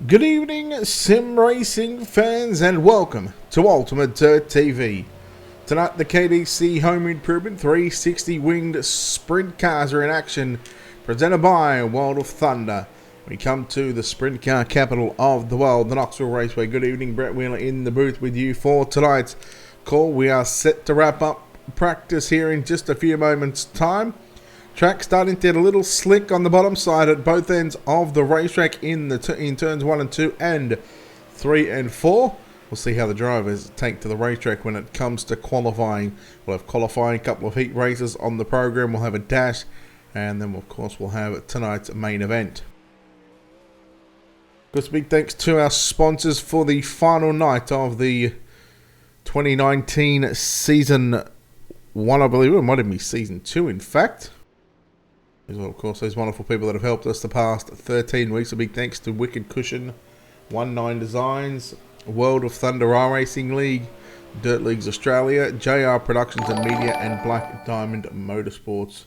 Good evening, sim racing fans, and welcome to Ultimate Dirt TV. Tonight, the KDC Home Improvement 360 winged sprint cars are in action, presented by World of Thunder. We come to the sprint car capital of the world, the Knoxville Raceway. Good evening, Brett Wheeler in the booth with you for tonight's call. We are set to wrap up practice here in just a few moments' time. Track starting to get a little slick on the bottom side at both ends of the racetrack in turns 1 and 2 and 3 and 4. We'll see how the drivers take to the racetrack when it comes to qualifying. We'll have qualifying, a couple of heat races on the program. We'll have a dash, and then of course we'll have tonight's main event. Just big thanks to our sponsors for the final night of the 2019 season 1, I believe. It might even be season 2, in fact. As well, of course, those wonderful people that have helped us the past 13 weeks. A big thanks to Wicked Cushion, 19 Designs, World of Thunder iRacing League, Dirt Leagues Australia, JR Productions and Media, and Black Diamond Motorsports.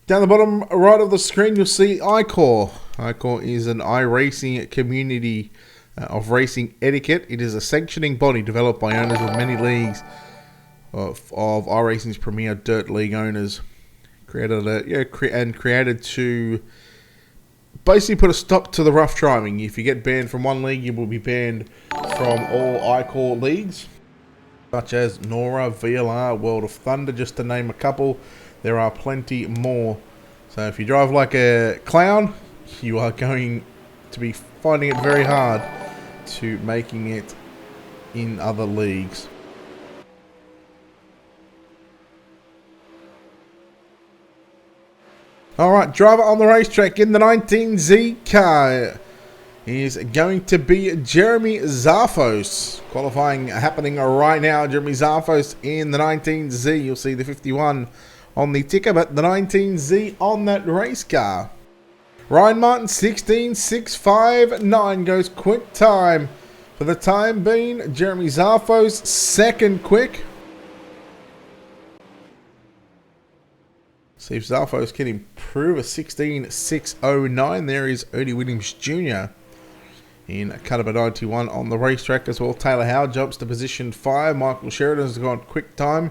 Down the bottom right of the screen, you'll see iCore. iCore is an iRacing community of racing etiquette. It is a sanctioning body developed by owners of many leagues of iRacing's premier dirt league owners. Created to basically put a stop to the rough driving. If you get banned from one league, you will be banned from all iCore leagues, such as Nora, VLR, World of Thunder, just to name a couple. There are plenty more. So if you drive like a clown, you are going to be finding it very hard to making it in other leagues. Alright, driver on the racetrack in the 19Z car is going to be Jeremy Zarfos. Qualifying happening right now. Jeremy Zarfos in the 19Z. You'll see the 51 on the ticker, but the 19Z on that race car. Ryan Martin, 16.659 goes quick time. For the time being, Jeremy Zarfos second quick. See if Zarfos can improve a 16.609. There is Ernie Williams Jr. in cut of a 91 on the racetrack as well. Taylor Howard jumps to position 5. Michael Sheridan has gone quick time.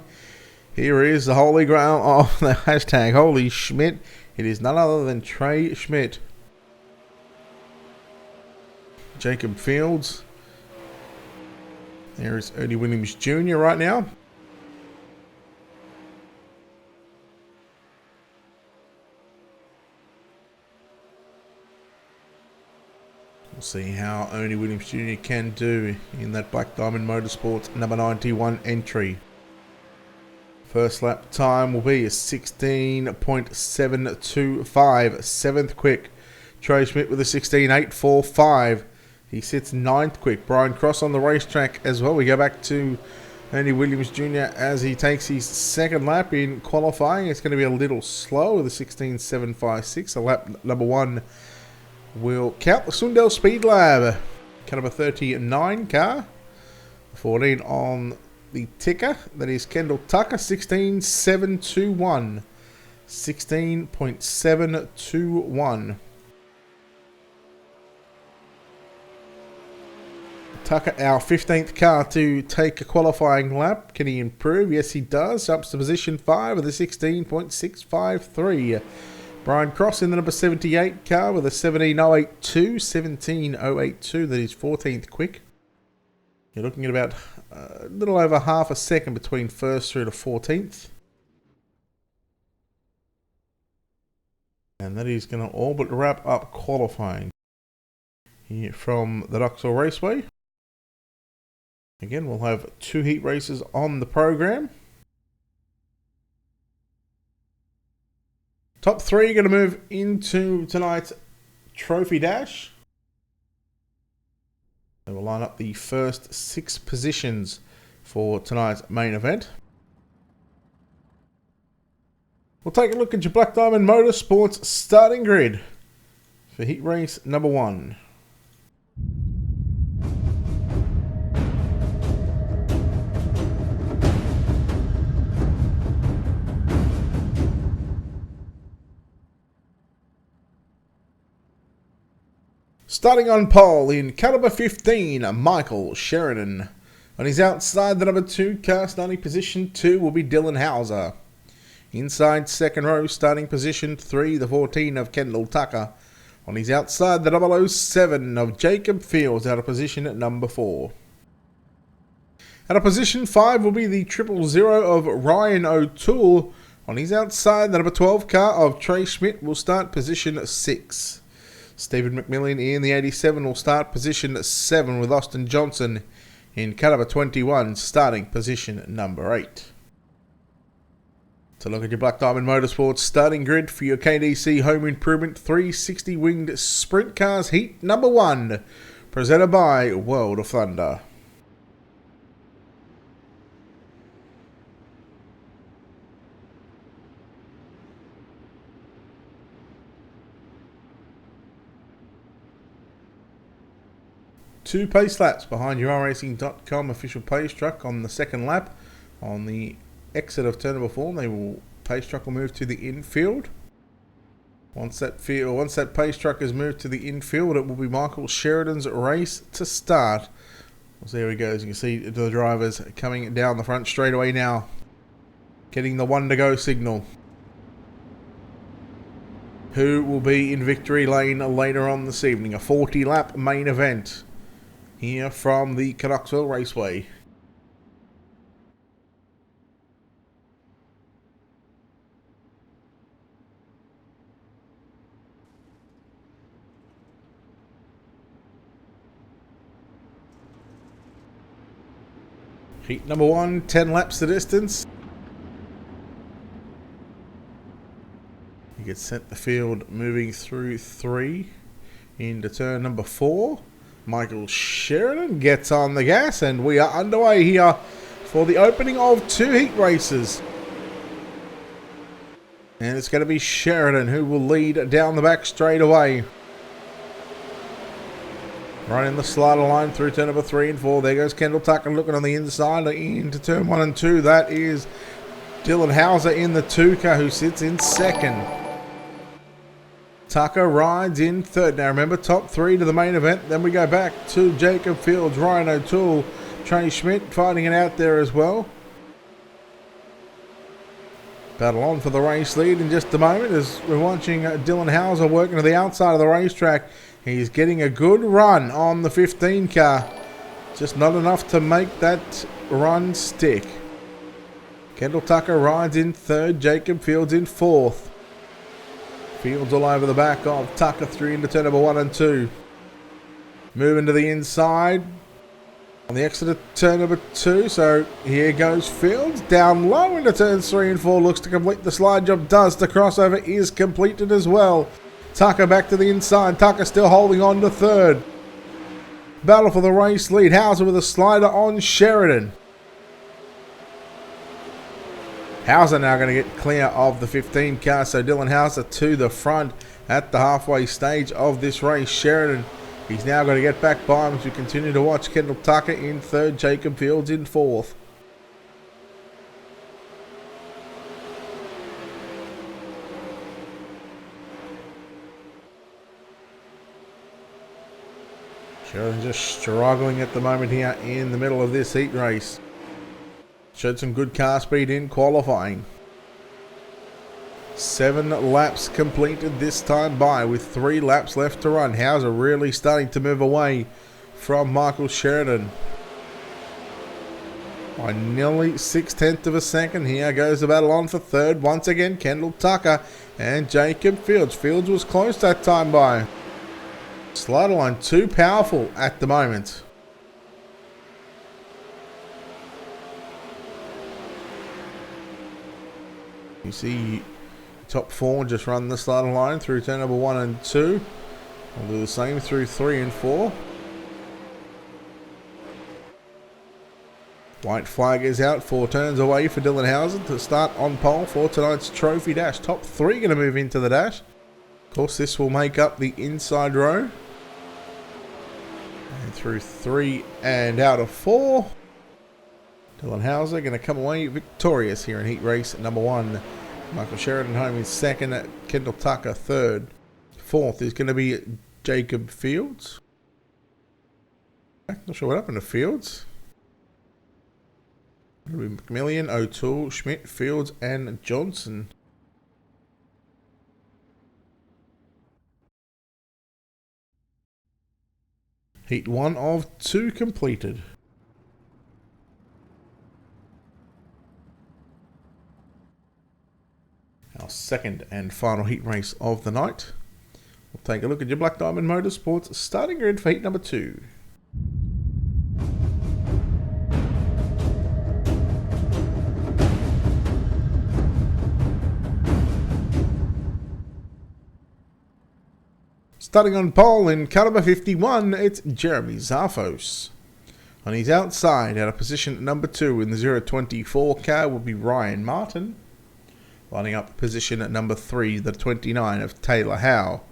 Here is the holy grail of the hashtag Holy Schmidt. It is none other than Trey Schmidt. Jacob Fields. There is Ernie Williams Jr. right now. We'll see how Ernie Williams Jr. can do in that Black Diamond Motorsports number 91 entry. First lap time will be a 16.725. 7th quick. Trey Schmidt with a 16.845. He sits 9th quick. Brian Cross on the racetrack as well. We go back to Ernie Williams Jr. as he takes his second lap in qualifying. It's going to be a little slow with a 16.756. A lap number 1 will count the Sundell Speed Lab. Kind of a 39 car. 14 on the ticker. That is Kendall Tucker, 16.721. 16.721. Tucker, our 15th car to take a qualifying lap. Can he improve? Yes, he does. Jumps to position 5 with a 16.653. Brian Cross in the number 78 car with a 17.082. 17.082. That is 14th quick. You're looking at about a little over half a second between first through to 14th. And that is going to all but wrap up qualifying here from the Knoxville Raceway. Again, we'll have 2 heat races on the program. Top 3 are going to move into tonight's Trophy Dash. They will line up the first 6 positions for tonight's main event. We'll take a look at your Black Diamond Motorsports starting grid for heat race number 1. Starting on pole in caliber 15, Michael Sheridan. On his outside, the number 2 car, starting position 2, will be Dylan Hauser. Inside second row, starting position 3, the 14 of Kendall Tucker. On his outside, the 007 of Jacob Fields, out of position at number 4. Out of position 5 will be the 000 of Ryan O'Toole. On his outside, the number 12 car of Trey Schmidt will start position 6. Stephen McMillan in the 87 will start position 7 with Austin Johnson in caliber 21, starting position number 8. To look at your Black Diamond Motorsports starting grid for your KDC Home Improvement 360 Winged Sprint Cars Heat number 1, presented by World of Thunder. Two pace laps behind your iRacing.com official pace truck on the second lap. On the exit of turn number 4, pace truck will move to the infield. Once that pace truck has moved to the infield, it will be Michael Sheridan's race to start. So there he goes. You can see the drivers coming down the front straightaway now, getting the 1 to go signal. Who will be in victory lane later on this evening? A 40 lap main event here from the Knoxville Raceway. Heat number 1, 10 laps the distance. You get set the field moving through 3 into turn number 4. Michael Sheridan gets on the gas, and we are underway here for the opening of 2 heat races. And it's going to be Sheridan who will lead down the back straight away. Running the slider line through turn number 3 and 4. There goes Kendall Tucker looking on the inside into turn 1 and 2. That is Dylan Hauser in the 2 car who sits in second. Tucker rides in third. Now remember, top 3 to the main event. Then we go back to Jacob Fields, Ryan O'Toole, Trey Schmidt fighting it out there as well. Battle on for the race lead in just a moment as we're watching Dylan Hauser working to the outside of the racetrack. He's getting a good run on the 15 car. Just not enough to make that run stick. Kendall Tucker rides in third. Jacob Fields in fourth. Fields all over the back of Tucker through into turn number 1 and 2. Moving to the inside on the exit of turn number 2. So here goes Fields down low into turns 3 and 4. Looks to complete the slide job. Does. The crossover is completed as well. Tucker back to the inside. Tucker still holding on to third. Battle for the race lead. Hauser with a slider on Sheridan. Hauser now going to get clear of the 15 car. So Dylan Hauser to the front at the halfway stage of this race. Sheridan, he's now going to get back by him as we continue to watch Kendall Tucker in third. Jacob Fields in fourth. Sheridan just struggling at the moment here in the middle of this heat race. Showed some good car speed in qualifying. 7 laps completed this time by with 3 laps left to run. Hauser really starting to move away from Michael Sheridan by nearly 6/10 of a second. Here goes the battle on for third. Once again, Kendall Tucker and Jacob Fields. Fields was close that time by. Slider line too powerful at the moment. You see top 4 just run the slider line through turn number 1 and 2. We'll do the same through 3 and 4. White flag is out, 4 turns away for Dylan Hauser to start on pole for tonight's trophy dash. Top 3 going to move into the dash. Of course, this will make up the inside row. And through 3 and out of 4. Dylan Hauser going to come away victorious here in heat race number 1. Michael Sheridan home in second. Kendall Tucker third. Fourth is going to be Jacob Fields. Not sure what happened to Fields. It'll be McMillian, O'Toole, Schmidt, Fields, and Johnson. Heat 1 of 2 completed. Our second and final heat race of the night. We'll take a look at your Black Diamond Motorsports starting grid for heat number 2. Starting on pole in car number 51, it's Jeremy Zarfos. On his outside, out of position number 2 in the 024 car will be Ryan Martin. Lining up position at number 3, the 29 of Taylor Howe.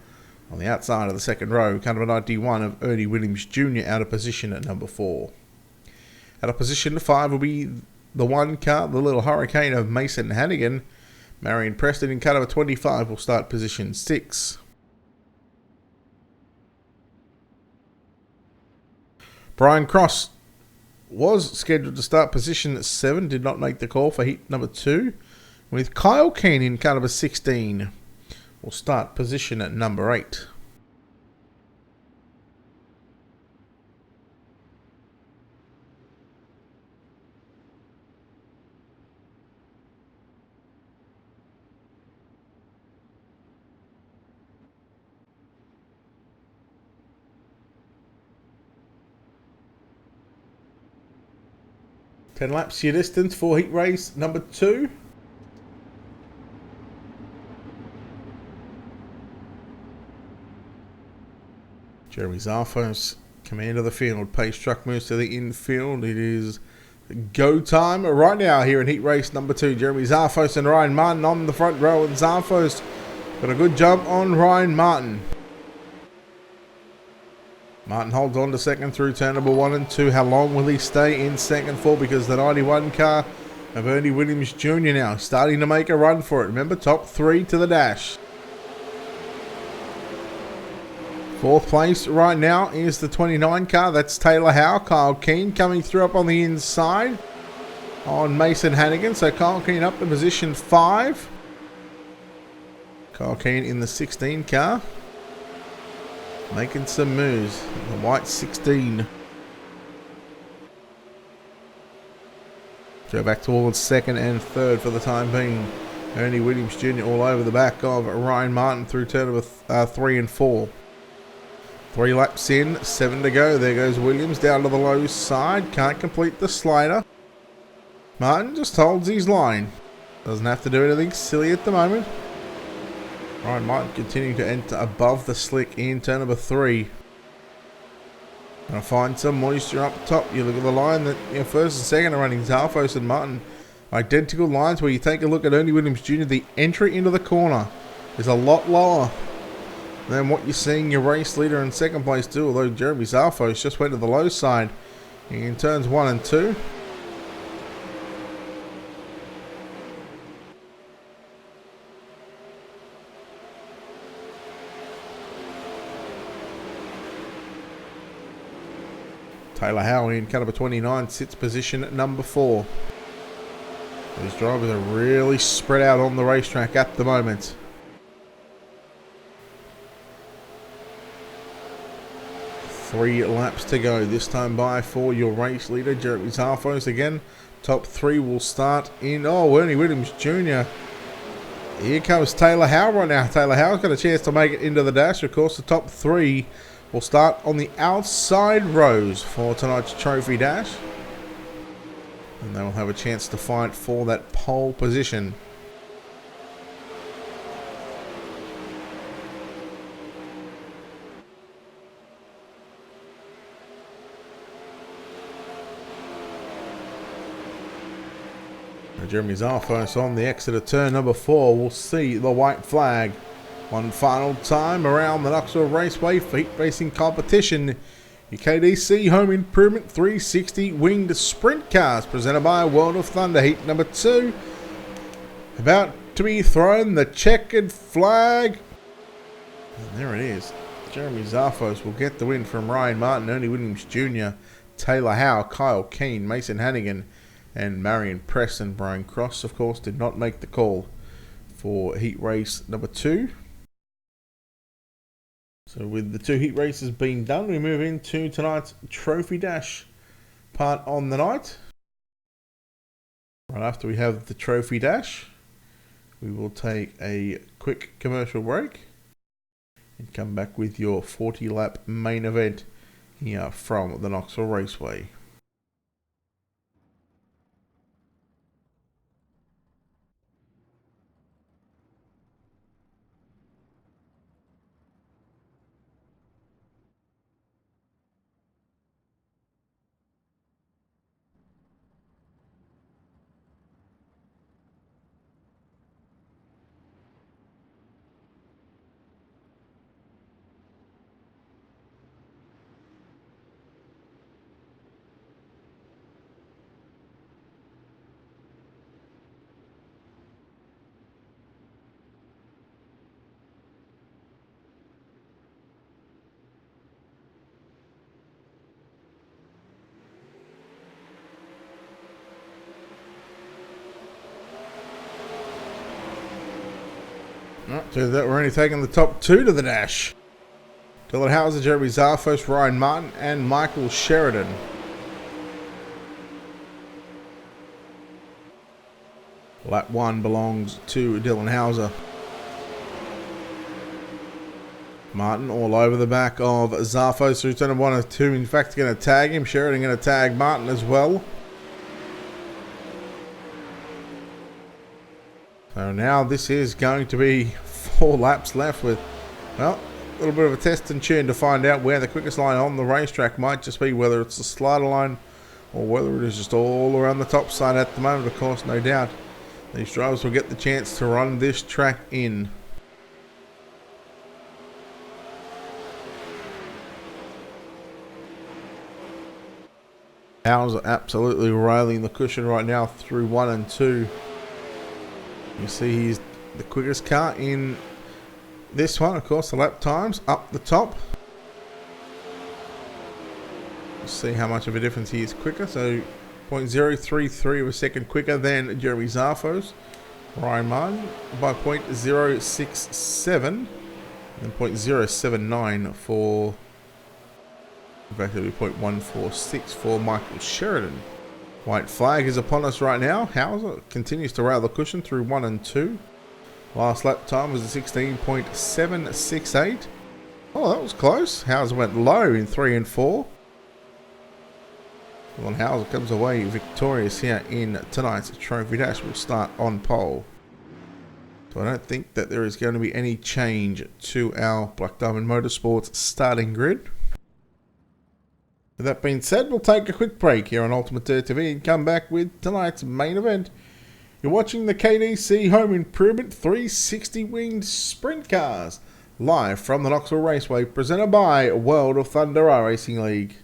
On the outside of the second row, car number 91 of Ernie Williams Jr. out of position at number 4. Out of position 5 will be the 1 car, the Little Hurricane of Mason Hannigan. Marion Preston in car number 25 will start position 6. Brian Cross was scheduled to start position 7, did not make the call for heat number 2. With Kyle Keane in car number 16, will start position at number 8. Ten laps your distance for heat race number 2. Jeremy Zarfos, command of the field. Pace truck moves to the infield. It is go time right now here in heat race number 2. Jeremy Zarfos and Ryan Martin on the front row, and Zarfos got a good jump on Ryan Martin. Martin holds on to second through turn number 1 and 2. How long will he stay in second for? Because the 91 car of Ernie Williams Jr. now starting to make a run for it. Remember, top 3 to the dash. 4th place right now is the 29 car. That's Taylor Howe. Kyle Keane coming through up on the inside on Mason Hannigan. So Kyle Keane up to position 5. Kyle Keane in the 16 car. Making some moves. The white 16. Go back towards second and third for the time being. Ernie Williams Jr. all over the back of Ryan Martin through turn number 3 and 4. 3 laps in, 7 to go. There goes Williams down to the low side. Can't complete the slider. Martin just holds his line. Doesn't have to do anything silly at the moment. Ryan Martin continuing to enter above the slick in turn number 3. Gonna find some moisture up top. You look at the line that first and second are running. Zarfos and Martin. Identical lines where you take a look at Ernie Williams Jr. The entry into the corner is a lot lower than what you're seeing your race leader in second place do. Although Jeremy Zarfos just went to the low side in turns 1 and 2. Taylor Howe in car number 29 sits position at number 4. These drivers are really spread out on the racetrack at the moment. Three laps to go, this time by for your race leader, Jeremy Zarfos again. Top 3 will start in, Ernie Williams Jr. Here comes Taylor Howe right now. Taylor Howe's got a chance to make it into the dash. Of course, the top 3 will start on the outside rows for tonight's trophy dash. And they will have a chance to fight for that pole position. Jeremy Zarfos on the exit of turn number 4 will see the white flag one final time around the Knoxville Raceway for heat racing competition. Your KDC Home Improvement 360 Winged Sprint Cars presented by World of Thunder. Heat number 2 about to be thrown, the checkered flag. And there it is. Jeremy Zarfos will get the win from Ryan Martin, Ernie Williams Jr., Taylor Howe, Kyle Keane, Mason Hannigan, and Marion Preston. Brian Cross, of course, did not make the call for heat race number 2. So with the 2 heat races being done, we move into tonight's Trophy Dash part on the night. Right after we have the Trophy Dash, we will take a quick commercial break and come back with your 40-lap main event here from the Knoxville Raceway. So that we're only taking the top 2 to the dash. Dylan Hauser, Jeremy Zarfos, Ryan Martin, and Michael Sheridan. Lap 1 belongs to Dylan Hauser. Martin all over the back of Zarfos, who's done 1 of 2. In fact, going to tag him. Sheridan going to tag Martin as well. So now this is going to be 4 laps left with, well, a little bit of a test and tune to find out where the quickest line on the racetrack might just be, whether it's the slider line or whether it is just all around the top side at the moment. Of course, no doubt these drivers will get the chance to run this track in. Hauser absolutely railing the cushion right now through 1 and 2. You see he's the quickest car in this one. Of course, the lap times up the top. Let's see how much of a difference he is quicker. So 0.033 of a second quicker than Jeremy Zarfos. Ryan Martin by 0.067 and 0.079 for, in fact it'll be 0.146 for Michael Sheridan. White flag is upon us right now. Hauser continues to rail the cushion through 1 and 2. Last lap time was a 16.768. Oh, that was close. Hauser went low in 3 and 4. Well, Hauser comes away victorious here in tonight's Trophy Dash. We'll start on pole. So I don't think that there is going to be any change to our Black Diamond Motorsports starting grid. With that being said, we'll take a quick break here on Ultimate Dirt TV and come back with tonight's main event. You're watching the KDC Home Improvement 360 Winged Sprint Cars live from the Knoxville Raceway, presented by World of Thunder Racing League.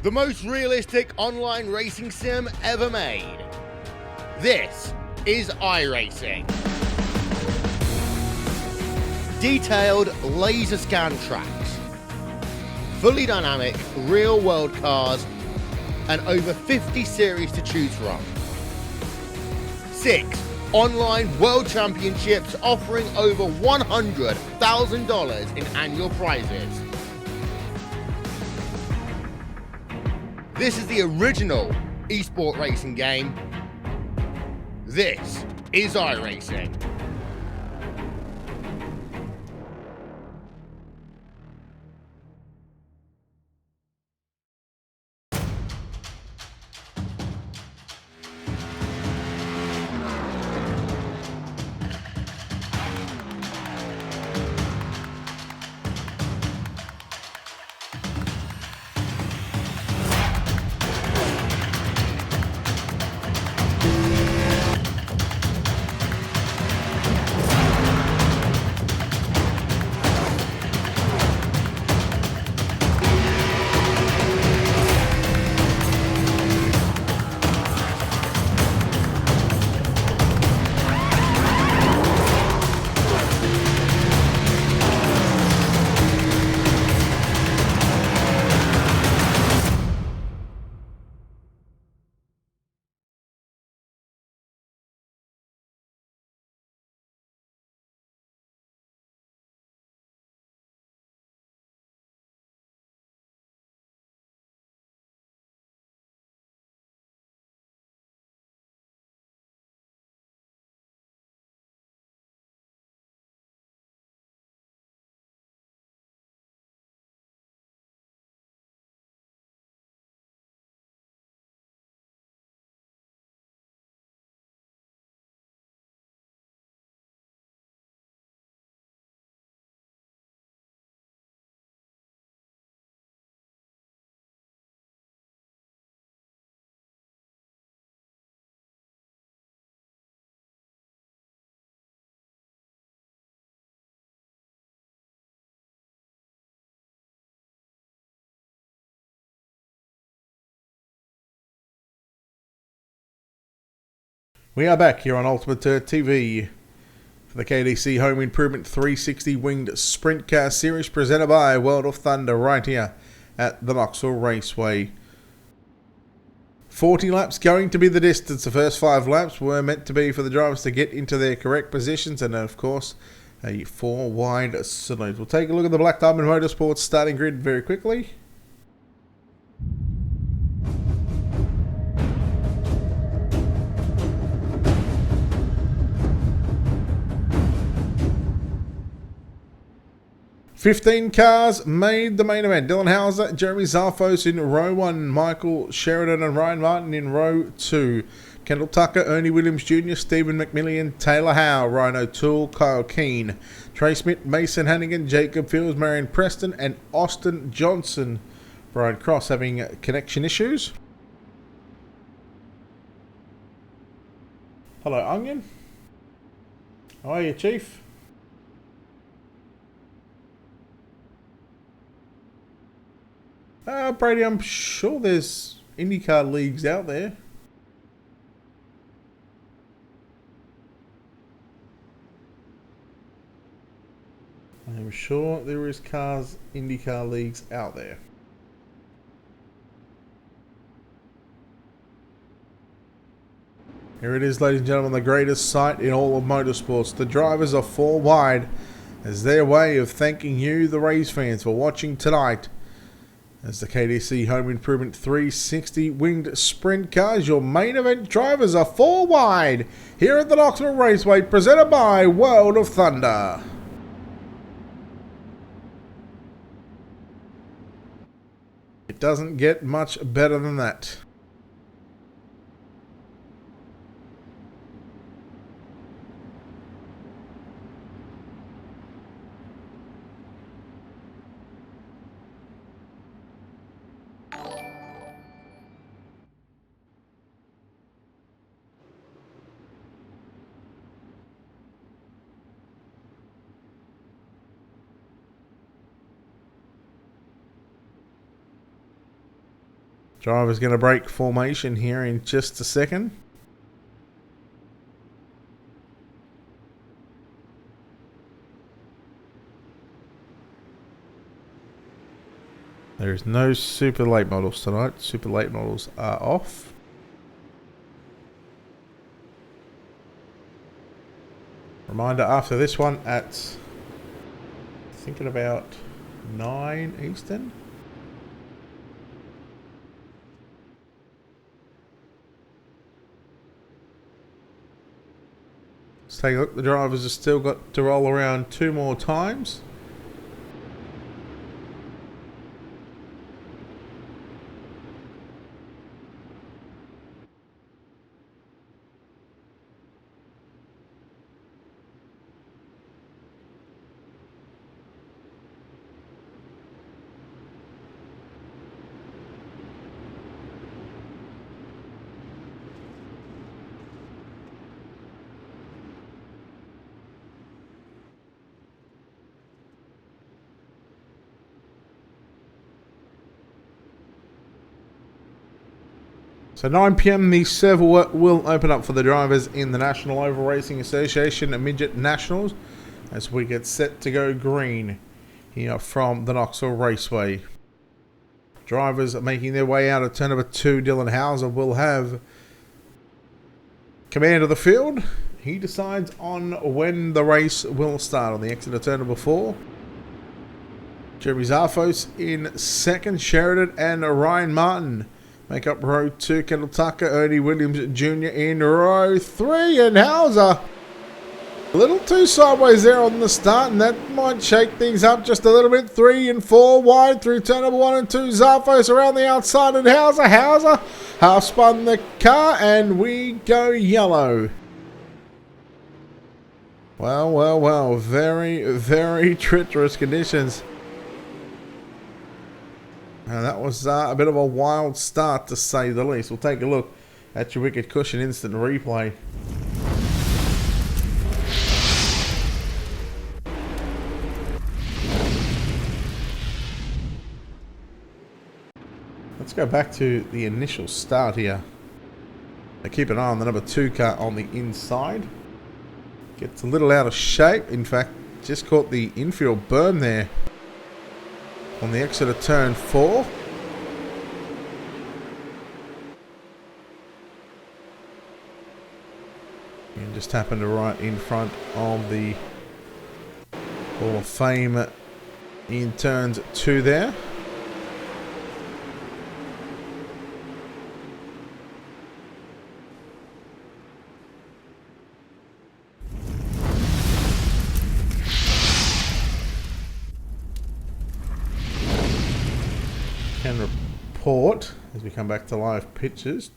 The most realistic online racing sim ever made. This is iRacing. Detailed laser scan tracks, fully dynamic real world cars, and over 50 series to choose from. 6 online world championships offering over $100,000 in annual prizes. This is the original esport racing game. This is iRacing. We are back here on Ultimate TV for the KDC Home Improvement 360 Winged Sprint Car Series presented by World of Thunder right here at the Knoxville Raceway. 40 laps going to be the distance. The first 5 laps were meant to be for the drivers to get into their correct positions, and of course a 4 wide salute. We'll take a look at the Black Diamond Motorsports starting grid very quickly. $15 cars made the main event. Dylan Hauser, Jeremy Zarfos in row 1, Michael Sheridan and Ryan Martin in row 2. Kendall Tucker, Ernie Williams Jr., Stephen McMillian, Taylor Howe, Ryan O'Toole, Kyle Keane, Trey Smith, Mason Hannigan, Jacob Fields, Marion Preston and Austin Johnson. Brian Cross having connection issues. Hello, Onion. How are you, Chief? Brady, I'm sure there's IndyCar leagues out there. I'm sure there is IndyCar leagues out there. Here it is, ladies and gentlemen, the greatest sight in all of motorsports. The drivers are 4 wide as their way of thanking you, the race fans, for watching tonight. As the KDC Home Improvement 360 Winged Sprint Cars, your main event drivers are 4 wide here at the Knoxville Raceway, presented by World of Thunder. It doesn't get much better than that. Driver's going to break formation here in just a second. There's no super late models tonight. Super late models are off. Reminder after this one at, thinking about 9 Eastern. Let's take a look. The drivers have still got to roll around 2 more times. So 9 PM the server will open up for the drivers in the National Oval Racing Association Midget Nationals as we get set to go green here from the Knoxville Raceway. Drivers making their way out of turn number 2. Dylan Hauser will have command of the field. He decides on when the race will start on the exit of turn number 4. Jeremy Zarfos in second. Sheridan and Ryan Martin make up row 2. Kendall Tucker, Ernie Williams Jr. in row 3. And Hauser a little too sideways there on the start, and that might shake things up just a little bit. 3 and 4 wide through turn number 1 and 2. Zarfos around the outside, and Hauser half spun the car, and we go yellow. Well. Very, very treacherous conditions. Now that was a bit of a wild start, to say the least. We'll take a look at your Wicked Cushion instant replay. Let's go back to the initial start here. Now keep an eye on the number 2 car on the inside. Gets a little out of shape. In fact, just caught the infield berm there on the exit of turn 4. And just happened to right in front of the Hall of Fame in turns 2 there. Can report as we come back to live pictures.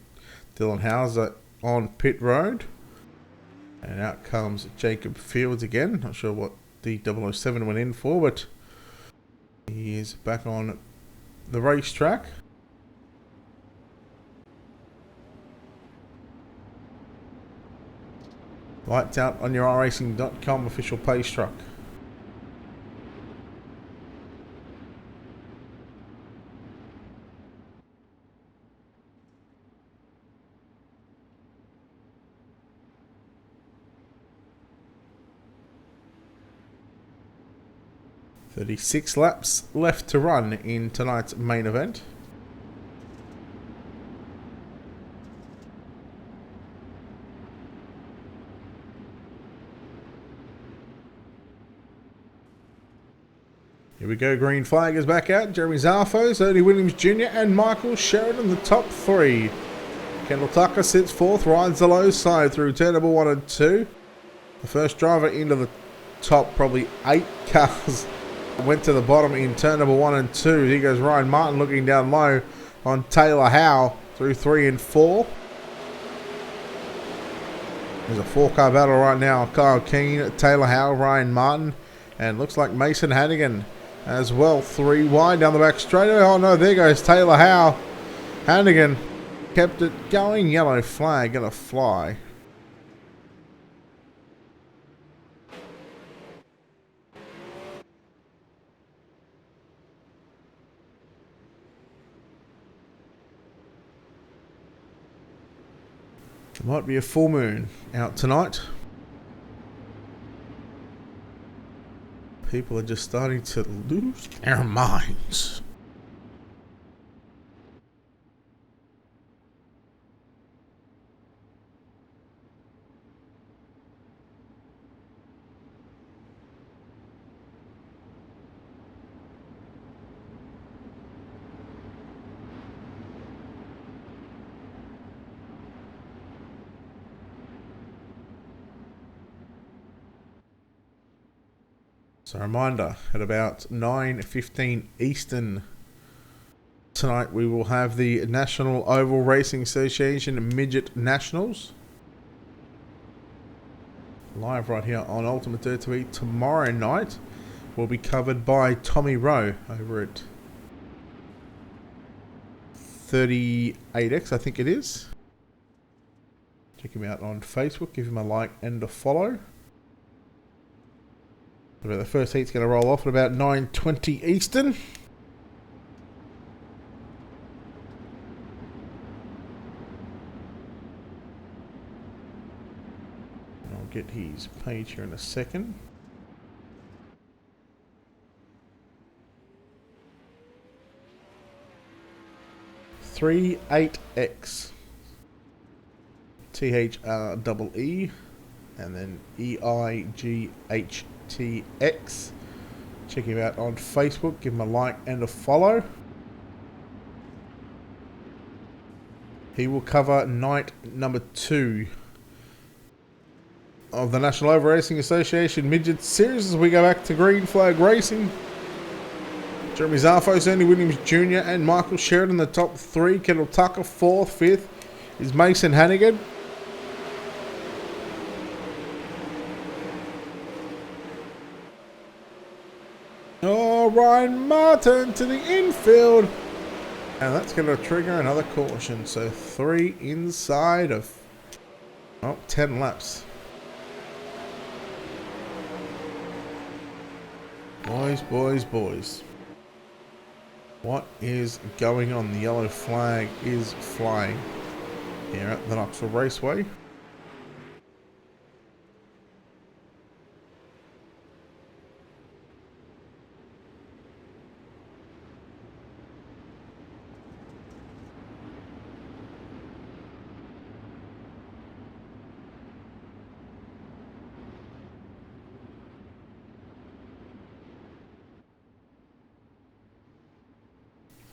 Dylan Hauser on pit road, and out comes Jacob Fields again. Not sure what the 007 went in for, but he is back on the racetrack. Lights out on your iRacing.com official pace truck. .36 laps left to run in tonight's main event. Here we go, green flag is back out. Jeremy Zarfos, Ernie Williams Jr. and Michael Sheridan, the top 3. Kendall Tucker sits 4th, rides the low side through turn number 1 and 2. The first driver into the top probably 8 cars went to the bottom in turn number 1 and 2. Here goes Ryan Martin looking down low on Taylor Howe through 3 and 4. There's a 4-car battle right now. Kyle Keane, Taylor Howe, Ryan Martin, and looks like Mason Hannigan as well. 3 wide down the back straightaway. Oh no, there goes Taylor Howe. Hannigan kept it going. Yellow flag gonna fly. There might be a full moon out tonight. People are just starting to lose their minds. So a reminder, at about 9:15 Eastern tonight we will have the National Oval Racing Association Midget Nationals. Live right here on Ultimate Dirt TV. Tomorrow night will be covered by Tommy Rowe over at 38X, I think it is. Check him out on Facebook, give him a like and a follow. About the first heat's going to roll off at about 9:20 Eastern. I'll get his page here in a second. "38X. THREE and then EIGHTX. Check him out on Facebook, give him a like and a follow. He will cover night number 2 of the National Oval Racing Association Midget Series as we go back to green flag racing. Jeremy Zarfos, Andy Williams Jr. and Michael Sheridan, the top 3. Kendall Tucker, 4th. 5th is Mason Hannigan. Oh, Ryan Martin to the infield. And that's going to trigger another caution. So 3 inside of 10 laps. Boys. What is going on? The yellow flag is flying here at the Knoxville Raceway.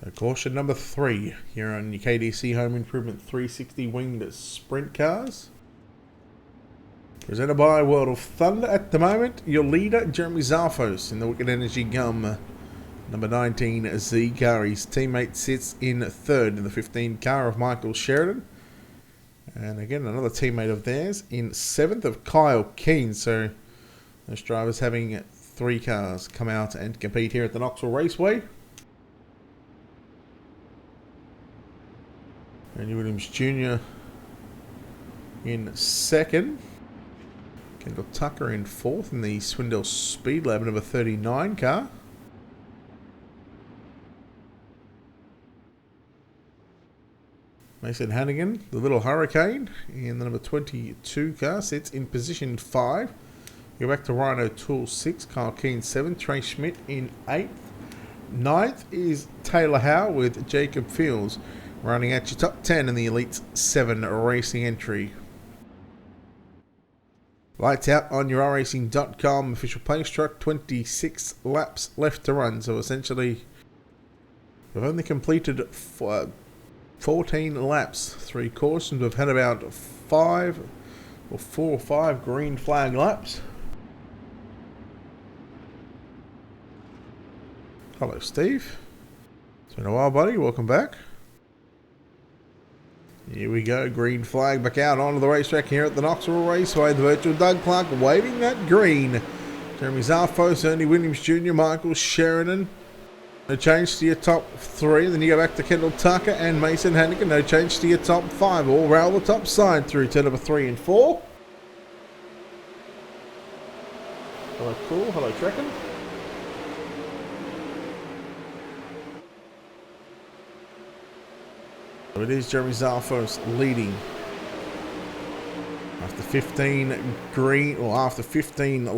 So caution number 3 here on your KDC Home Improvement 360 winged sprint cars. Presented by World of Thunder. At the moment, your leader, Jeremy Zarfos in the Wicked Energy Gum number 19 Z car. His teammate sits in 3rd in the 15 car of Michael Sheridan. And again, another teammate of theirs in 7th of Kyle Keane. So those drivers having 3 cars come out and compete here at the Knoxville Raceway. Andy Williams Jr. in 2nd. Kendall Tucker in 4th in the Swindell Speed Lab number 39 car. Mason Hannigan, the Little Hurricane, in the number 22 car, sits in position 5. Go back to Ryan O'Toole 6, Kyle Keane 7, Trey Schmidt in 8th. 9th is Taylor Howe with Jacob Fields, running at your top 10 in the Elite 7 racing entry. Lights out on your racing.com official place truck. 26 laps left to run. So essentially, we've only completed 14 laps. 3 cautions. We've had about 4 or 5 green flag laps. Hello, Steve. It's been a while, buddy. Welcome back. Here we go, green flag back out onto the racetrack here at the Knoxville Raceway. The virtual Doug Clark waving that green. Jeremy Zarfos, Ernie Williams Jr., Michael Sheridan. No change to your top 3. Then you go back to Kendall Tucker and Mason Hannigan. No change to your top 5. All rail the top side through to number 3 and 4. Hello, Cool. Hello, Trekken. So it is Jeremy Zarfos leading after 15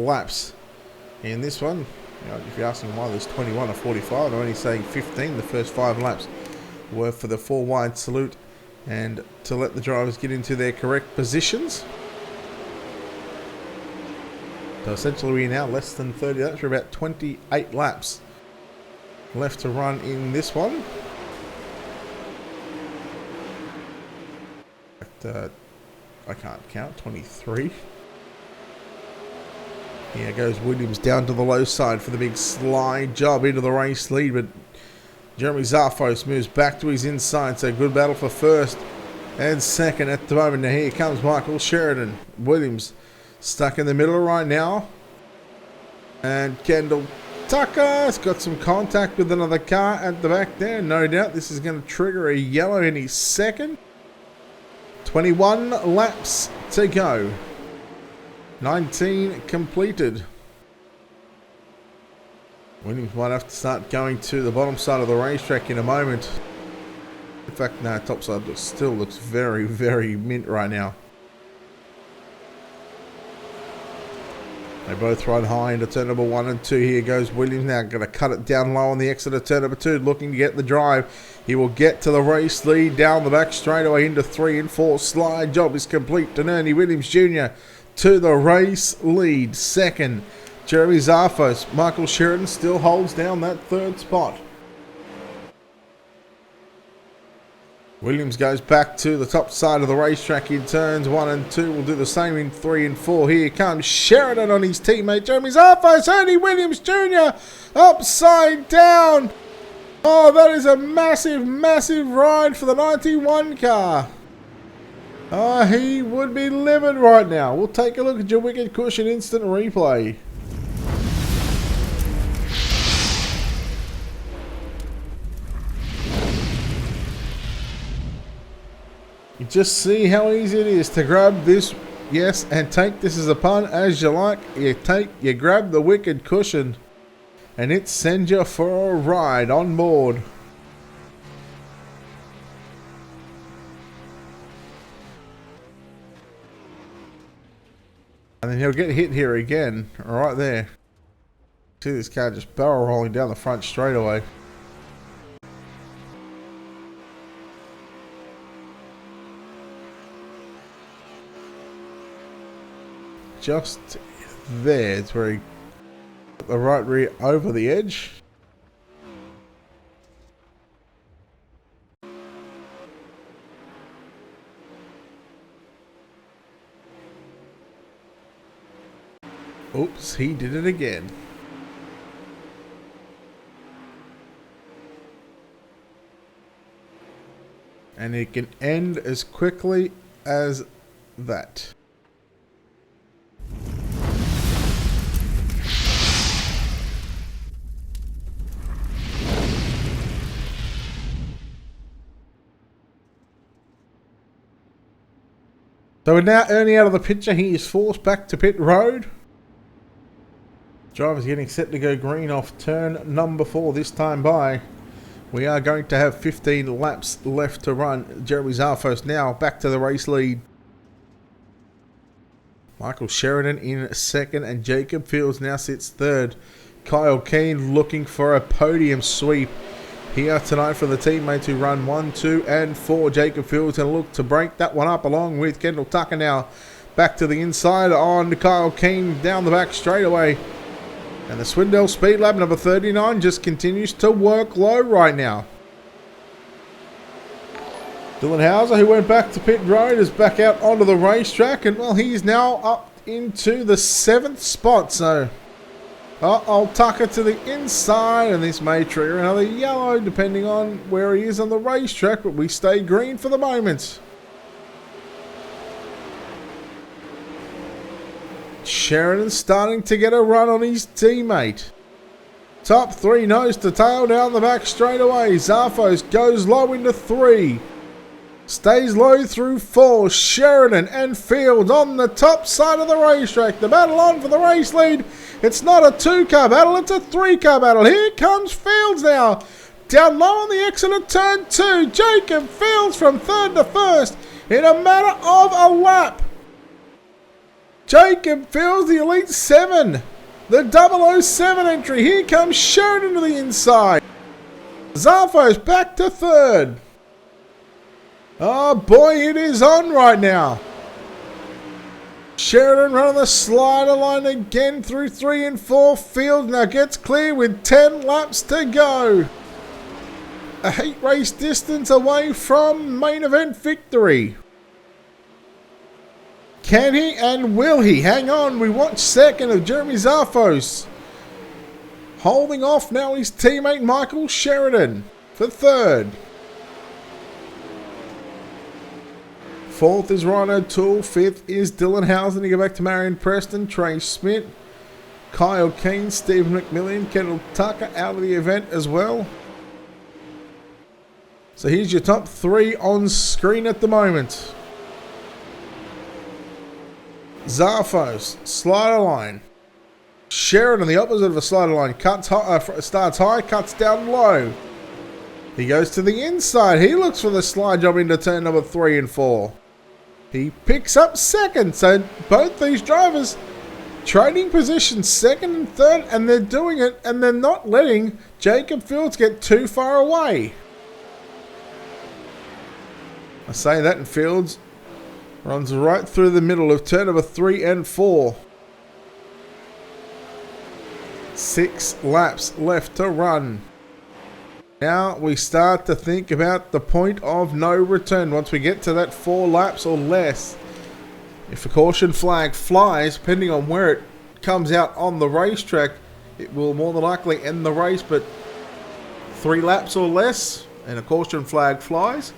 laps in this one. You know, if you're asking why there's 21 or 45, I'm only saying 15. The first 5 laps were for the 4 wide salute and to let the drivers get into their correct positions. So essentially we're now less than 30 laps. We're about 28 laps left to run in this one. I can't count. 23. Here goes Williams down to the low side for the big slide job into the race lead, but Jeremy Zarfos moves back to his inside, so good battle for first and second at the moment. Now here comes Michael Sheridan. Williams stuck in the middle right now, and Kendall Tucker's got some contact with another car at the back there. No doubt this is going to trigger a yellow in his second. 21 laps to go. 19 completed. Williams might have to start going to the bottom side of the racetrack in a moment. In fact, no, top side still looks very, very mint right now. They both run high into turn number 1 and 2. Here goes Williams now. Going to cut it down low on the exit of turn number 2. Looking to get the drive. He will get to the race lead down the back straightaway into 3 and 4. Slide job is complete to Ernie Williams Jr. to the race lead. Second, Jeremy Zarfos. Michael Sheridan still holds down that third spot. Williams goes back to the top side of the racetrack in turns 1 and 2. Will do the same in 3 and 4. Here comes Sheridan on his teammate Jeremy Zarfos. Ernie Williams Jr. upside down. Oh, that is a massive, massive ride for the 91 car. Oh, he would be livid right now. We'll take a look at your wicked cushion instant replay. You just see how easy it is to grab this, yes, and take this as a pun as you like. You grab the wicked cushion and it sends you for a ride on board. And then he'll get hit here again, right there. See this car just barrel rolling down the front straightaway. Just there, it's where he got the right rear over the edge. Oops, he did it again. And it can end as quickly as that. So we're now Ernie out of the picture. He is forced back to pit road. Driver's getting set to go green off turn number 4 this time by. We are going to have 15 laps left to run. Jeremy Zarfos now back to the race lead. Michael Sheridan in second and Jacob Fields now sits third. Kyle Keane looking for a podium sweep here tonight for the teammates who run 1, 2 and 4. Jacob Fields going to look to break that one up along with Kendall Tucker now back to the inside on Kyle Keane down the back straightaway. And the Swindell Speed Lab number 39 just continues to work low right now. Dylan Hauser, who went back to pit road, is back out onto the racetrack. And, well, he's now up into the 7th spot. So, I'll Tucker to the inside. And this may trigger another yellow, depending on where he is on the racetrack. But we stay green for the moment. Sheridan starting to get a run on his teammate. Top 3 nose to tail down the back straight away. Zarfos goes low into 3. Stays low through 4. Sheridan and Fields on the top side of the racetrack. The battle on for the race lead. It's not a 2-car battle, it's a 3-car battle. Here comes Fields now. Down low on the exit of turn 2. Jacob Fields from 3rd to 1st in a matter of a lap. Jacob Fields, the Elite 7. The 007 entry. Here comes Sheridan to the inside. Zarfos back to 3rd. Oh boy, it is on right now. Sheridan running the slider line again through 3 and 4. Fields now gets clear with 10 laps to go. A 8 race distance away from main event victory. Can he and will he? Hang on, we want second of Jeremy Zarfos. Holding off now his teammate Michael Sheridan for third. Fourth is Rhino Tool. Fifth is Dylan Housen. You go back to Marion Preston, Trey Smith, Kyle Keane, Stephen McMillan, Kendall Tucker out of the event as well. So here's your top three on screen at the moment. Zarfos, slider line. Sheridan, the opposite of a slider line, starts high, cuts down low. He goes to the inside. He looks for the slide job into turn number 3 and 4. He picks up second. So both these drivers trading positions second and third, and they're doing it, and they're not letting Jacob Fields get too far away. I say that, and Fields runs right through the middle of turn number 3 and 4. 6 laps left to run. Now we start to think about the point of no return. Once we get to that 4 laps or less, if a caution flag flies, depending on where it comes out on the racetrack, it will more than likely end the race. But 3 laps or less and a caution flag flies,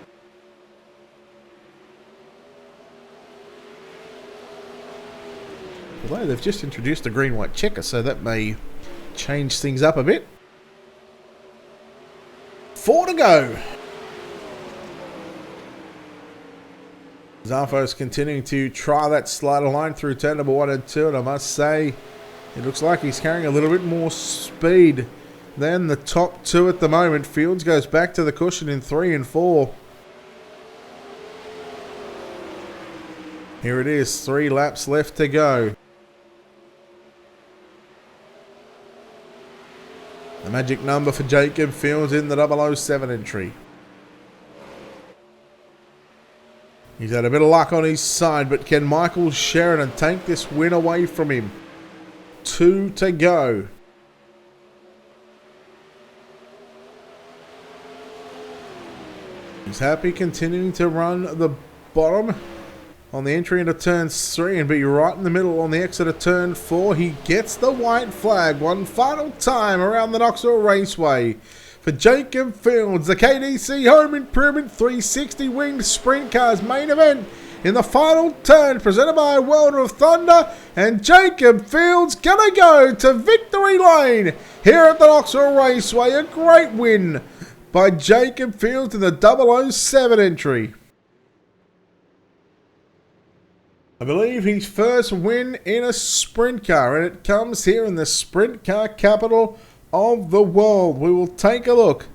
although they've just introduced a green-white checker, so that may change things up a bit. 4 to go. Zarfos continuing to try that slider line through turn number 1 and 2, and I must say, it looks like he's carrying a little bit more speed than the top 2 at the moment. Fields goes back to the cushion in 3 and 4. Here it is, 3 laps left to go. The magic number for Jacob Fields in the 007 entry. He's had a bit of luck on his side, but can Michael Sheridan take this win away from him? 2 to go. He's happy continuing to run the bottom on the entry into turn 3 and be right in the middle on the exit of turn 4. He gets the white flag one final time around the Knoxville Raceway for Jacob Fields. The KDC Home Improvement 360 Winged Sprint Cars main event in the final turn, presented by World of Thunder, and Jacob Fields gonna go to victory lane here at the Knoxville Raceway. A great win by Jacob Fields in the 007 entry. I believe his first win in a sprint car, and it comes here in the sprint car capital of the world. We will take a look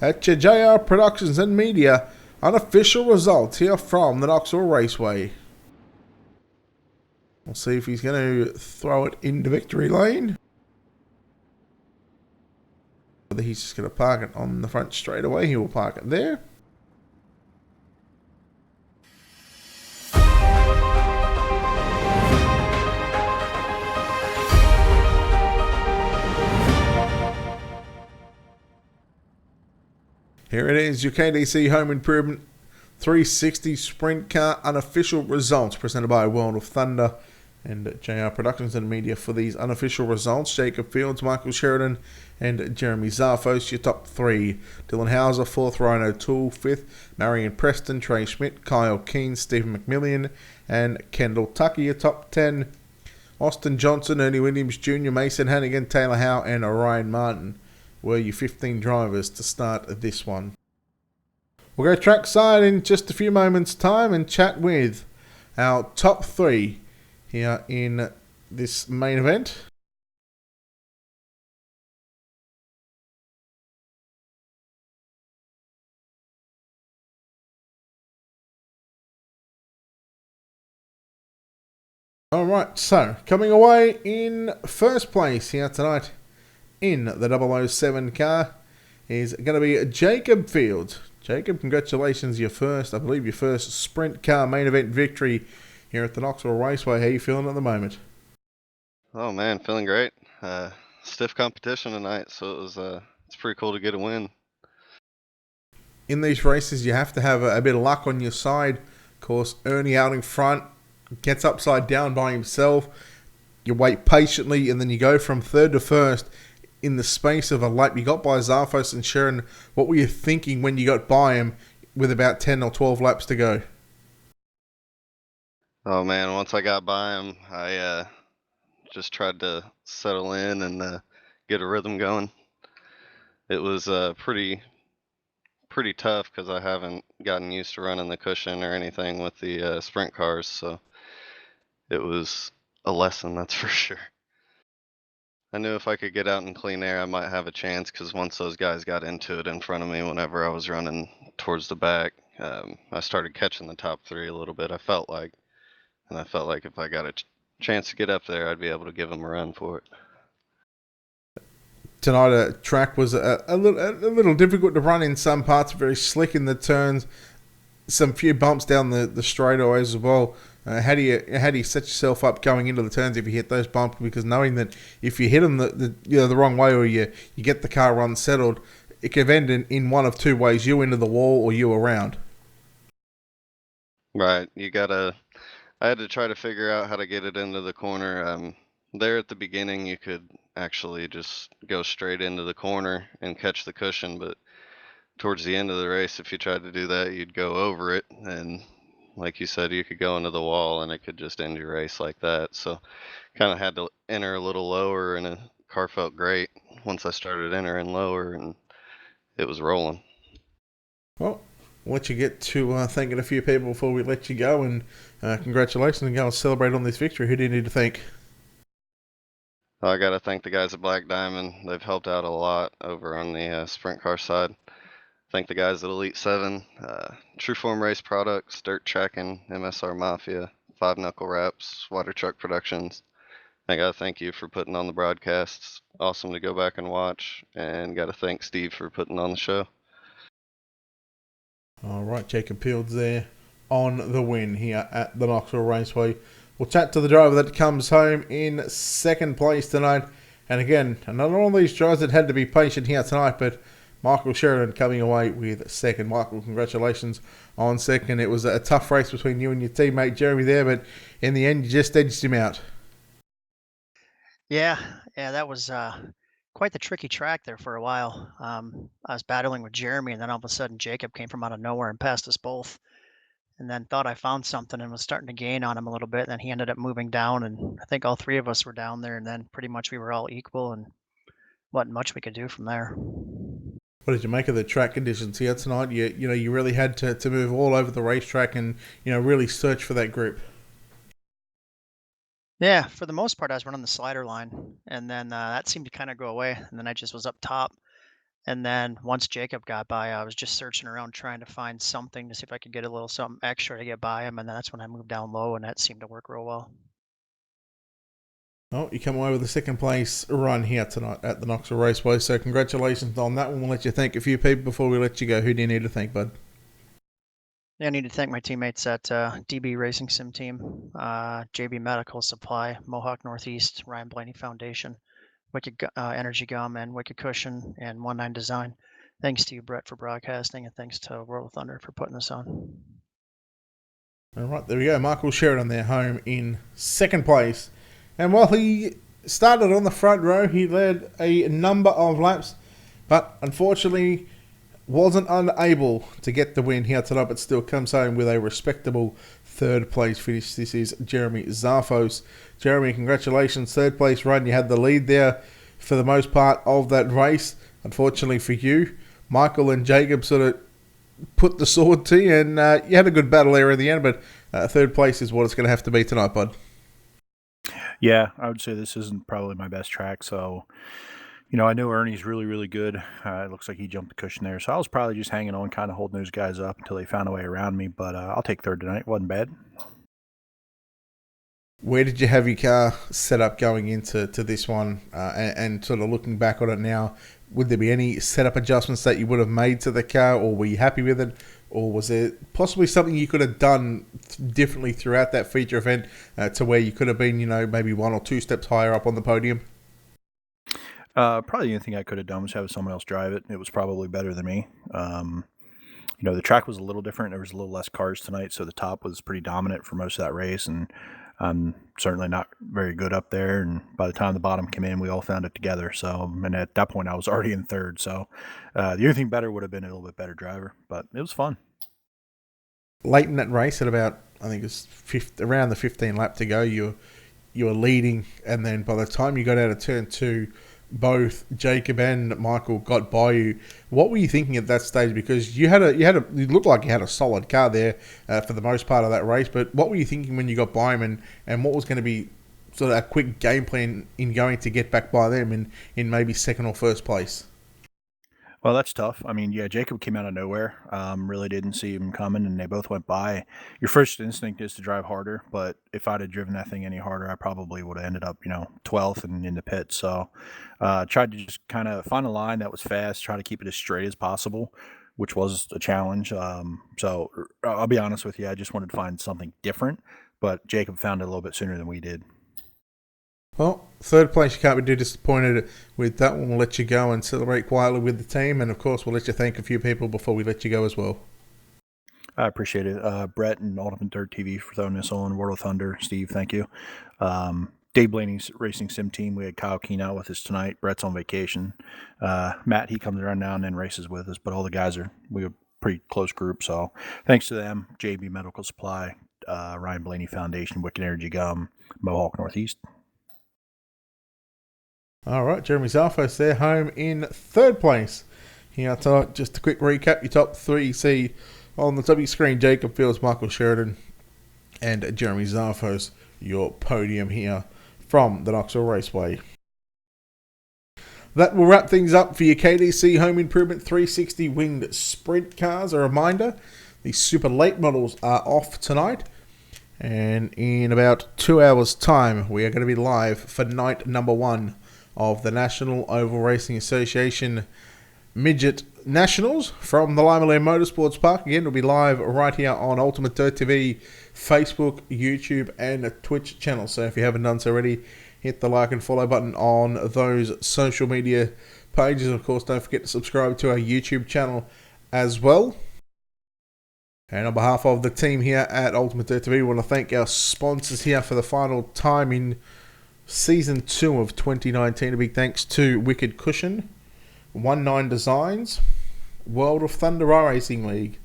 at your JR Productions and Media unofficial results here from the Knoxville Raceway. We'll see if he's going to throw it into victory lane, whether he's just going to park it on the front straightaway. He will park it there. Here it is, your KDC Home Improvement 360 Sprint Car unofficial results, presented by World of Thunder and JR Productions and Media. For these unofficial results, Jacob Fields, Michael Sheridan and Jeremy Zarfos, your top 3. Dylan Houser, 4th, Rhino Tool, 5th, Marion Preston, Trey Schmidt, Kyle Keane, Stephen McMillan and Kendall Tucker, your top 10. Austin Johnson, Ernie Williams Jr., Mason Hannigan, Taylor Howe and Orion Martin were your 15 drivers to start this one. We'll go trackside in just a few moments' time and chat with our top 3 here in this main event. Alright, so coming away in first place here tonight in the 007 car is going to be Jacob Fields. Jacob, congratulations, your first sprint car main event victory here at the Knoxville Raceway. How are you feeling at the moment? Oh man, feeling great. Stiff competition tonight, so it's pretty cool to get a win. In these races, you have to have a bit of luck on your side. Of course, Ernie out in front gets upside down by himself. You wait patiently, and then you go from third to first in the space of a lap. You got by Zarfos and Sharon. What were you thinking when you got by him with about 10 or 12 laps to go? Oh man, once I got by him, I just tried to settle in and get a rhythm going. It was pretty tough because I haven't gotten used to running the cushion or anything with the sprint cars, so it was a lesson, that's for sure. I knew if I could get out in clean air, I might have a chance because once those guys got into it in front of me whenever I was running towards the back, I started catching the top three a little bit, I felt like. And I felt like if I got a chance to get up there, I'd be able to give them a run for it. Tonight, track was a little difficult to run in some parts, very slick in the turns, some few bumps down the straightaways as well. How do you set yourself up going into the turns if you hit those bumps? Because knowing that if you hit them the wrong way, or you get the car unsettled, it can end in one of two ways: you into the wall or you around. Right, I had to try to figure out how to get it into the corner. There at the beginning, you could actually just go straight into the corner and catch the cushion, but towards the end of the race, if you tried to do that, you'd go over it, and like you said, you could go into the wall and it could just end your race like that. So kind of had to enter a little lower, and the car felt great once I started entering lower, and it was rolling. Well, we'll let you get to thanking a few people before we let you go, and congratulations, and go and celebrate on this victory. Who do you need to thank? I got to thank the guys at Black Diamond. They've helped out a lot over on the sprint car side. Thank the guys at Elite 7, True Form Race Products, Dirt Tracking, MSR Mafia, Five Knuckle Wraps, Water Truck Productions. I got to thank you for putting on the broadcasts. Awesome to go back and watch. And got to thank Steve for putting on the show. All right, Jacob Fields there on the win here at the Knoxville Raceway. We'll chat to the driver that comes home in second place tonight. And again, another one of these drivers that had to be patient here tonight, but Michael Sheridan coming away with second. Michael, congratulations on second. It was a tough race between you and your teammate Jeremy there, but in the end, you just edged him out. Yeah, that was quite the tricky track there for a while. I was battling with Jeremy, and then all of a sudden Jacob came from out of nowhere and passed us both. And then thought I found something and was starting to gain on him a little bit. And then he ended up moving down, and I think all three of us were down there. And then pretty much we were all equal, and wasn't much we could do from there. What did you make of the track conditions here tonight? You really had to move all over the racetrack and really search for that group. Yeah, for the most part, I was running the slider line, and then that seemed to kind of go away. And then I just was up top. And then once Jacob got by, I was just searching around trying to find something to see if I could get a little something extra to get by him. And then that's when I moved down low, and that seemed to work real well. Oh, you come away with the second place run here tonight at the Knoxville Raceway. So congratulations on that one. We'll let you thank a few people before we let you go. Who do you need to thank, bud? Yeah, I need to thank my teammates at DB Racing Sim Team, JB Medical Supply, Mohawk Northeast, Ryan Blaney Foundation, Wicked Energy Gum, and Wicked Cushion, and 19 Design. Thanks to you, Brett, for broadcasting, and thanks to World of Thunder for putting this on. All right, there we go. Michael Sheridan there, home in second place. And while he started on the front row, he led a number of laps, but unfortunately wasn't unable to get the win here tonight, but still comes home with a respectable third place finish. This is Jeremy Zarfos. Jeremy, congratulations. Third place run. You had the lead there for the most part of that race. Unfortunately for you, Michael and Jacob sort of put the sword to you, and you had a good battle there in the end, but third place is what it's going to have to be tonight, bud. Yeah, I would say this isn't probably my best track, so I know Ernie's really, really good. It looks like he jumped the cushion there, so I was probably just hanging on, kind of holding those guys up until they found a way around me, but I'll take third tonight. Wasn't bad. Where did you have your car set up going into this one, and sort of looking back on it now, would there be any setup adjustments that you would have made to the car, or were you happy with it? Or was there possibly something you could have done differently throughout that feature event to where you could have been, maybe one or two steps higher up on the podium? Probably the only thing I could have done was have someone else drive it. It was probably better than me. The track was a little different. There was a little less cars tonight, so the top was pretty dominant for most of that race, and I'm certainly not very good up there. And by the time the bottom came in, we all found it together. So, and at that point, I was already in third. So, the only thing better would have been a little bit better driver, but it was fun. Late in that race, at about, I think it's around the 15 lap to go, you were leading, and then by the time you got out of turn 2, both Jacob and Michael got by you. What were you thinking at that stage? Because you looked like you had a solid car there for the most part of that race. But what were you thinking when you got by them, and what was going to be sort of a quick game plan in going to get back by them in maybe second or first place? Well, that's tough. I mean, yeah, Jacob came out of nowhere. Really didn't see him coming, and they both went by. Your first instinct is to drive harder, but if I'd have driven that thing any harder, I probably would have ended up, 12th and in the pit. So, tried to just kind of find a line that was fast, try to keep it as straight as possible, which was a challenge. So I'll be honest with you, I just wanted to find something different, but Jacob found it a little bit sooner than we did. Well, third place, you can't be too disappointed with that one. We'll let you go and celebrate quietly with the team. And, of course, we'll let you thank a few people before we let you go as well. I appreciate it. Brett and Ultimate Dirt TV for throwing this on. World of Thunder, Steve, thank you. Dave Blaney's Racing Sim team, we had Kyle Keen out with us tonight. Brett's on vacation. Matt, he comes around now and then races with us, but all the guys we have a pretty close group. So thanks to them, JB Medical Supply, Ryan Blaney Foundation, Wicked Energy Gum, Mohawk Northeast. All right, Jeremy Zarfos there, home in third place. Here tonight, just a quick recap. Your top 3 see on the W screen: Jacob Fields, Michael Sheridan, and Jeremy Zarfos. Your podium here from the Knoxville Raceway. That will wrap things up for your KDC Home Improvement 360 winged sprint cars. A reminder, the super late models are off tonight. And in about 2 hours' time, we are going to be live for night number 1 of the National Oval Racing Association Midget Nationals from the Lima Land Motorsports Park. Again, it'll be live right here on Ultimate Dirt TV, Facebook, YouTube, and Twitch channel. So if you haven't done so already, hit the like and follow button on those social media pages. And of course, don't forget to subscribe to our YouTube channel as well. And on behalf of the team here at Ultimate Dirt TV, we want to thank our sponsors here for the final time in Season 2 of 2019. A big thanks to Wicked Cushion, 19 Designs, World of Thunder iRacing League,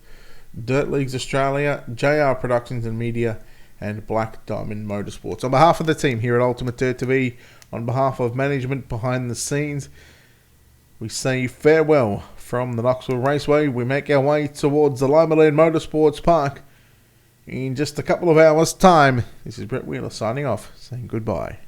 Dirt Leagues Australia, JR Productions and Media, and Black Diamond Motorsports. On behalf of the team here at Ultimate Dirt TV, on behalf of management behind the scenes, we say farewell from the Knoxville Raceway. We make our way towards the Lima Land Motorsports Park in just a couple of hours' time. This is Brett Wheeler signing off, saying goodbye.